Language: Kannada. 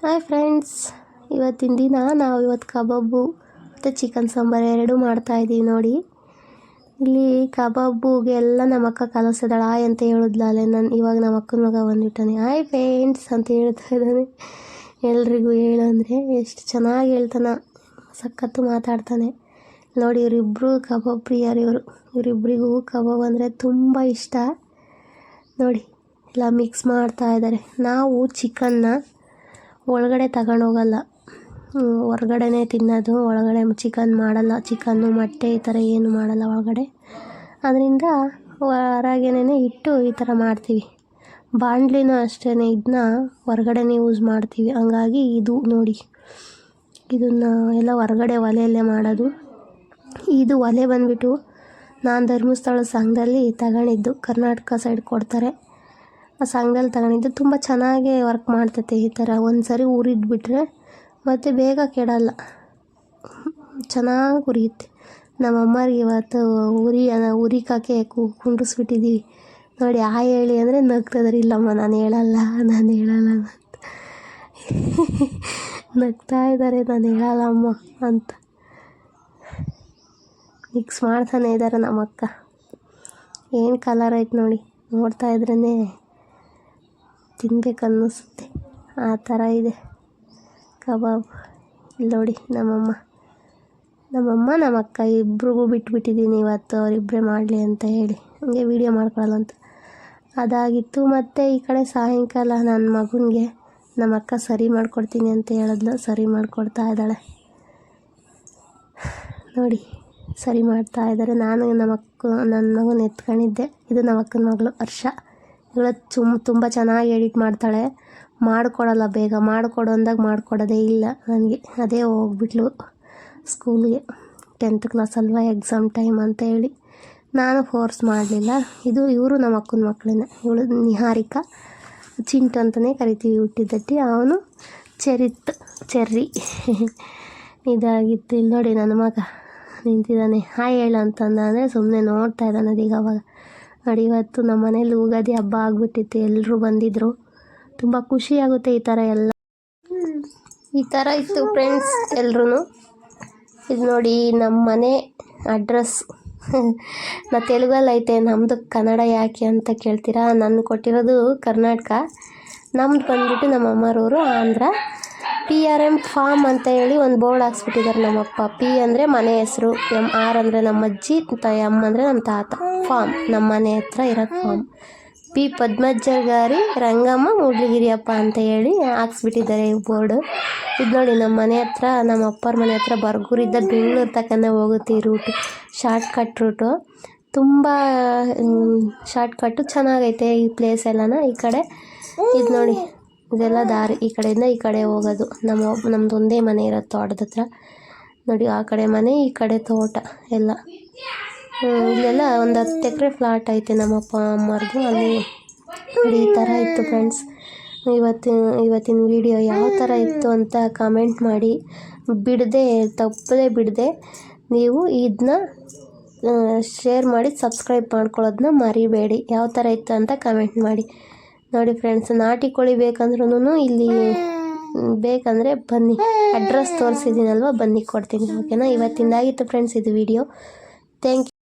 ಹಾಯ್ ಫ್ರೆಂಡ್ಸ್, ಇವತ್ತಿನ ದಿನ ನಾವು ಇವತ್ತು ಕಬಾಬು ಮತ್ತು ಚಿಕನ್ ಸಾಂಬಾರು ಎರಡೂ ಮಾಡ್ತಾಯಿದ್ದೀವಿ. ನೋಡಿ, ಇಲ್ಲಿ ಕಬಾಬುಗೆ ಎಲ್ಲ ನಮ್ಮ ಅಕ್ಕ ಕಲಿಸಿದಾಳೆ. ಆಯ್ ಅಂತ ಹೇಳಿದ್ಲಲ್ಲೇ ಇವಾಗ ನಮ್ಮ ಅಕ್ಕನ ಮಗ ಬಂದುಬಿಟ್ಟಾನೆ. ಹಾಯ್ ಫ್ರೆಂಡ್ಸ್ ಅಂತ ಹೇಳ್ತಾ ಇದ್ದಾನೆ. ಎಲ್ರಿಗೂ ಹೇಳಂದರೆ ಎಷ್ಟು ಚೆನ್ನಾಗಿ ಹೇಳ್ತಾನೆ, ಸಖತ್ತು ಮಾತಾಡ್ತಾನೆ. ನೋಡಿ, ಇವರಿಬ್ಬರು ಕಬಾಬ್ ಪ್ರಿಯರು. ಇವರಿಬ್ಬರಿಗೂ ಕಬಾಬ್ ಅಂದರೆ ತುಂಬ ಇಷ್ಟ. ನೋಡಿ, ಎಲ್ಲ ಮಿಕ್ಸ್ ಮಾಡ್ತಾ ಇದ್ದಾರೆ. ನಾವು ಚಿಕನ್ನ ಒಳಗಡೆ ತಗೊಂಡೋಗಲ್ಲ, ಹೊರಗಡೆನೇ ತಿನ್ನೋದು. ಒಳಗಡೆ ಚಿಕನ್ ಮಾಡಲ್ಲ, ಚಿಕನ್ನು ಮೊಟ್ಟೆ ಈ ಥರ ಏನು ಮಾಡಲ್ಲ ಒಳಗಡೆ. ಅದರಿಂದ ಹೊರಗೇನೆ ಇಟ್ಟು ಈ ಥರ ಮಾಡ್ತೀವಿ. ಬಾಣಲಿನೂ ಅಷ್ಟೇ, ಇದನ್ನ ಹೊರಗಡೆನೇ ಯೂಸ್ ಮಾಡ್ತೀವಿ. ಹಂಗಾಗಿ ಇದು ನೋಡಿ, ಇದನ್ನು ಎಲ್ಲ ಹೊರಗಡೆ ಒಲೆಯಲ್ಲೇ ಮಾಡೋದು. ಇದು ಒಲೆ ಬಂದುಬಿಟ್ಟು ನಾನು ಧರ್ಮಸ್ಥಳ ಸಂಘದಲ್ಲಿ ತಗೊಂಡಿದ್ದು, ಕರ್ನಾಟಕ ಸೈಡ್ ಕೊಡ್ತಾರೆ. ಆ ಸಂಘದಲ್ಲಿ ತಗೊಂಡಿದ್ದು ತುಂಬ ಚೆನ್ನಾಗೇ ವರ್ಕ್ ಮಾಡ್ತೈತೆ. ಈ ಥರ ಒಂದು ಸರಿ ಉರಿದ್ಬಿಟ್ರೆ ಮತ್ತು ಬೇಗ ಕೆಡಲ್ಲ, ಚೆನ್ನಾಗಿ ಉರಿಯುತ್ತೆ. ನಮ್ಮಮ್ಮರಿಗೆ ಇವತ್ತು ಉರಿಕಾಕೆ ಕುಂಡ್ರಿಸ್ಬಿಟ್ಟಿದ್ದೀವಿ. ನೋಡಿ, ಹೇಳಿ ಅಂದರೆ ನಗ್ತದ್ರಿ. ಇಲ್ಲಮ್ಮ ನಾನು ಹೇಳಲ್ಲ ಅಂತ ನಗ್ತಾ ಇದ್ದಾರೆ, ನಾನು ಹೇಳಲ್ಲಮ್ಮ ಅಂತ. ಮಿಕ್ಸ್ ಮಾಡ್ತಾನೆ ಇದ್ದಾರೆ ನಮ್ಮ ಅಕ್ಕ. ಏನು ಕಲರ್ ಐತೆ ನೋಡಿ, ನೋಡ್ತಾ ಇದ್ರೇ ತಿನ್ಬೇಕನ್ನಿಸುತ್ತೆ, ಆ ಥರ ಇದೆ ಕಬಾಬ್. ಇಲ್ಲಿ ನೋಡಿ, ನಮ್ಮಮ್ಮ ನಮ್ಮ ಅಕ್ಕ ಇಬ್ರಿಗೂ ಬಿಟ್ಬಿಟ್ಟಿದ್ದೀನಿ ಇವತ್ತು, ಅವರಿಬ್ಬರೇ ಮಾಡಲಿ ಅಂತ ಹೇಳಿ. ಹಂಗೆ ವೀಡಿಯೋ ಮಾಡ್ಕೊಳ್ಳಲ್ಲ ಅಂತ ಅದಾಗಿತ್ತು. ಮತ್ತು ಈ ಕಡೆ ಸಾಯಂಕಾಲ ನನ್ನ ಮಗನಿಗೆ ನಮ್ಮ ಅಕ್ಕ ಸರಿ ಮಾಡಿಕೊಡ್ತೀನಿ ಅಂತ ಹೇಳಿದ್ಲು, ಸರಿ ಮಾಡಿಕೊಡ್ತಾ ಇದ್ದಾಳೆ. ನೋಡಿ, ಸರಿ ಮಾಡ್ತಾ ಇದ್ದಾರೆ. ನಾನು ನನ್ನ ಮಗನ ಎತ್ಕೊಂಡಿದ್ದೆ. ಇದು ನಮ್ಮ ಅಕ್ಕನ ಮಗಳು ಹರ್ಷ. ಇವಳು ತುಂಬ ಚೆನ್ನಾಗಿ ಎಡಿಟ್ ಮಾಡ್ತಾಳೆ. ಮಾಡಿಕೊಡಲ್ಲ, ಬೇಗ ಮಾಡಿಕೊಡು ಅಂದಾಗ ಮಾಡಿಕೊಡೋದೇ ಇಲ್ಲ ನನಗೆ. ಅದೇ ಹೋಗ್ಬಿಟ್ಲು ಸ್ಕೂಲಿಗೆ. 10th ಕ್ಲಾಸ್ ಅಲ್ವಾ, ಎಕ್ಸಾಮ್ ಟೈಮ್ ಅಂತ ಹೇಳಿ ನಾನು ಫೋರ್ಸ್ ಮಾಡಲಿಲ್ಲ. ಇವರು ನಮ್ಮ ಅಕ್ಕನ ಮಕ್ಕಳೇನೆ. ಇವಳು ನಿಹಾರಿಕಾ, ಚಿಂಟು ಅಂತಲೇ ಕರಿತೀವಿ ಹುಟ್ಟಿದ್ದಟ್ಟಿ. ಅವನು ಚೆರ್ರಿ ಇದಾಗಿತ್ತು. ಇಲ್ಲಿ ನೋಡಿ, ನನ್ನ ಮಗ ನಿಂತಿದ್ದಾನೆ. ಹಾಯ್ ಹೇಳು ಅಂತಂದರೆ ಸುಮ್ಮನೆ ನೋಡ್ತಾ ಇದ್ದಾನೆ ಅದೀಗ. ಅವಾಗ ನೋಡಿ, ಇವತ್ತು ನಮ್ಮ ಮನೇಲಿ ಯುಗಾದಿ ಹಬ್ಬ ಆಗಿಬಿಟ್ಟಿತ್ತು. ಎಲ್ಲರೂ ಬಂದಿದ್ದರು. ತುಂಬ ಖುಷಿಯಾಗುತ್ತೆ ಈ ಥರ ಎಲ್ಲ. ಈ ಥರ ಇತ್ತು ಫ್ರೆಂಡ್ಸ್ ಎಲ್ರೂ. ಇದು ನೋಡಿ, ನಮ್ಮ ಮನೆ ಅಡ್ರೆಸ್ ನಾ ತೆಲುಗಲ್ಲಿ ಐತೆ, ನಮ್ಮದು ಕನ್ನಡ ಯಾಕೆ ಅಂತ ಕೇಳ್ತೀರಾ. ನಾನು ಕೊಟ್ಟಿರೋದು ಕರ್ನಾಟಕ, ನಮ್ದು ಬಂದುಬಿಟ್ಟು ನಮ್ಮ ಅಮ್ಮರವರು ಆಂಧ್ರ. PRM ಫಾರ್ಮ್ ಅಂತ ಹೇಳಿ ಒಂದು ಬೋರ್ಡ್ ಹಾಕ್ಸ್ಬಿಟ್ಟಿದ್ದಾರೆ ನಮ್ಮಪ್ಪ. P ಅಂದರೆ ಮನೆ ಹೆಸರು, R ಅಂದರೆ ನಮ್ಮ ಅಜ್ಜಿ, M ಅಂದರೆ ನಮ್ಮ ತಾತ. ಫಾರ್ಮ್ ನಮ್ಮ ಮನೆ ಹತ್ರ ಇರೋ ಫಾರ್ಮ್. P ಪದ್ಮಜ್ಜಗಾರಿ ರಂಗಮ್ಮ ಮೂಡ್ಲಿಗಿರಿಯಪ್ಪ ಅಂತ ಹೇಳಿ ಹಾಕ್ಸ್ಬಿಟ್ಟಿದ್ದಾರೆ ಈ ಬೋರ್ಡು. ಇದು ನೋಡಿ, ನಮ್ಮ ಮನೆ ಹತ್ರ, ನಮ್ಮ ಅಪ್ಪರ ಮನೆ ಹತ್ರ ಬರ್ಗೂರಿಂದ ಬೆಂಗಳೂರು ತಕ್ಕನೇ ಹೋಗುತ್ತೆ ಈ ರೂಟು. ಶಾರ್ಟ್ಕಟ್ ರೂಟು, ತುಂಬ ಶಾರ್ಟ್ಕಟ್ಟು, ಚೆನ್ನಾಗೈತೆ ಈ ಪ್ಲೇಸ್ ಎಲ್ಲನ. ಈ ಕಡೆ ಇದು ನೋಡಿ, ಇದೆಲ್ಲ ದಾರಿ, ಈ ಕಡೆಯಿಂದ ಈ ಕಡೆ ಹೋಗೋದು. ನಮ್ಮದು ಒಂದೇ ಮನೆ ಇರೋದು ತೋಟದ ಹತ್ರ. ನೋಡಿ, ಆ ಕಡೆ ಮನೆ, ಈ ಕಡೆ ತೋಟ ಎಲ್ಲ. ಇಲ್ಲೆಲ್ಲ ಒಂದು 10 ಎಕರೆ ಫ್ಲಾಟ್ ಐತೆ ನಮ್ಮಪ್ಪ ಅಮ್ಮರದು. ಅಲ್ಲಿ ನೋಡಿ, ಈ ಥರ ಇತ್ತು ಫ್ರೆಂಡ್ಸ್. ಇವತ್ತಿನ ವಿಡಿಯೋ ಯಾವ ಥರ ಇತ್ತು ಅಂತ ಕಮೆಂಟ್ ಮಾಡಿ. ತಪ್ಪದೇ ಬಿಡದೆ ನೀವು ಇದನ್ನ ಶೇರ್ ಮಾಡಿ, ಸಬ್ಸ್ಕ್ರೈಬ್ ಮಾಡ್ಕೊಳ್ಳೋದನ್ನ ಮರಿಬೇಡಿ. ಯಾವ ಥರ ಇತ್ತು ಅಂತ ಕಮೆಂಟ್ ಮಾಡಿ. ನೋಡಿ ಫ್ರೆಂಡ್ಸ್, ನಾಟಿ ಕೋಳಿ ಬೇಕಂದ್ರೂ ಇಲ್ಲಿ ಬೇಕಂದರೆ ಬನ್ನಿ, ಅಡ್ರೆಸ್ ತೋರಿಸಿದ್ದೀನಲ್ವ, ಬನ್ನಿ ಕೊಡ್ತೀನಿ. ಓಕೆನಾ? ಇವತ್ತಿಂದಾಗಿತ್ತು ಫ್ರೆಂಡ್ಸ್ ಇದು ವಿಡಿಯೋ. Thank you.